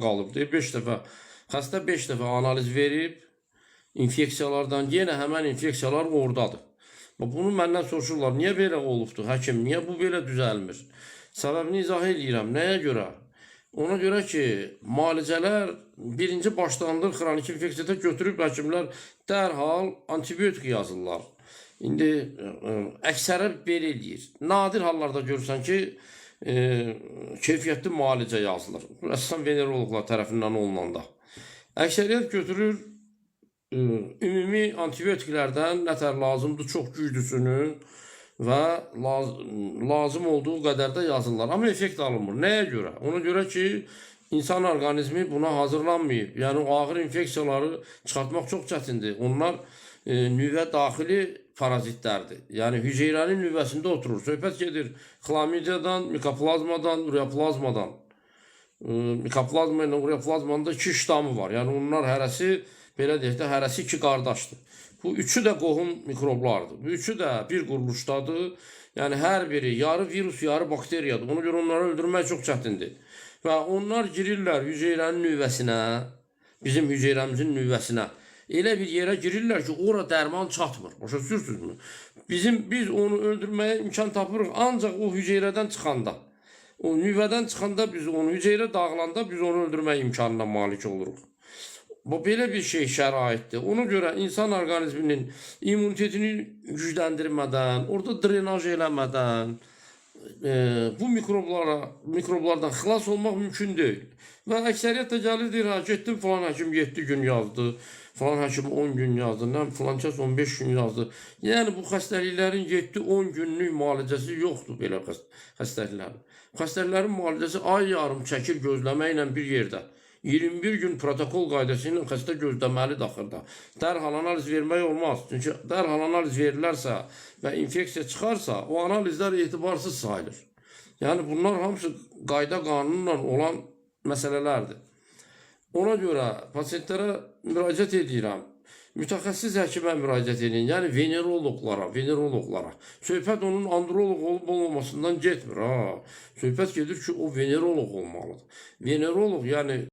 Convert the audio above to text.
qalıbdır. 5 dəfə xəstə 5 dəfə analiz verib infeksiyalardan yenə həmən infeksiyalar oradadır. Bunu məndən soruşurlar, niyə belə olubdur həkim, niyə bu belə düzəlmir? Səbəbini izah edirəm, nəyə görə? Ona görə ki, müalicələr birinci başlanılır, xronik infeksiyada götürüb həkimlər dərhal antibiotik yazırlar. İndi əksəri belə eləyir. Nadir hallarda görürsən ki, keyfiyyətli müalicə yazılır. Əsasən veneroloqlar tərəfindən olunanda. Əksəriyyət götürür, ümumi antibiotiklərdən nətər lazımdır, çox güclüsünü və lazım olduğu qədər də yazırlar. Amma effekt alınmır. Nəyə görə? Ona görə ki, insan orqanizmi buna hazırlanmayıb. Yəni, ağır infeksiyaları çıxartmaq çox çətindir. Onlar nüvə daxili parazitlərdir. Yəni, hüceyrənin nüvəsində oturur. Söhbət gedir xlamidiyadan, mikoplazmadan, ureoplazmadan. Mikoplazma ilə ureoplazmanın da 2 ştamı var. Yəni, onlar hərəsi, belə deyək də, hərəsi 2 qardaşdır. Bu üçü də qohum mikroblardır. Bu üçü də bir quruluşdadır. Yəni, hər biri yarı virus, yarı bakteriyadır. Ona görə onları öldürmək çox çətindir. Və onlar girirlər hüceyrənin nüvəsinə, bizim hüceyrəmizin nüvəsinə. Elə bir yerə girirlər ki, ora dərman çatmır. Başa düşürsünüzmü? Biz onu öldürməyə imkan tapırıq ancaq o hüceyrədən çıxanda. O nüvədən çıxanda biz onu, hüceyrə dağılanda biz onu öldürmək imkanına malik oluruq. Bu belə bir şey şəraitdir. Ona görə insan orqanizminin immunitetini gücləndirmədən, orada drenaj eləmədən bu mikroblardan xilas olmaq mümkün deyil. Və əksəriyyət də gəlir deyir, getdim falan həkim 7 gün yazdı, falan həkim 10 gün yazdı, filan kəs 15 gün yazdı. Yəni bu xəstəliklərin 7-10 günlük müalicəsi yoxdur belə xəstəliklərin. Xəstəliklərin müalicəsi ay yarım çəkir gözləməklə bir yerdə. 21 gün protokol qaydası ilə xəstə gözləməlidir axırda. Dərhal analiz vermək olmaz. Çünki dərhal analiz verilərsə və infeksiya çıxarsa, o analizlər etibarsız sayılır. Yəni bunlar hamısı qayda qanunla olan məsələlərdir. Ona görə pasientlərə müraciət edirəm. Mütəxəssis həkimə müraciət edin, yəni veneroloqlara. Söhbət onun androloq olub olmamasından getmir. Söhbət gedir ki, o veneroloq olmalıdır. Veneroloq, yəni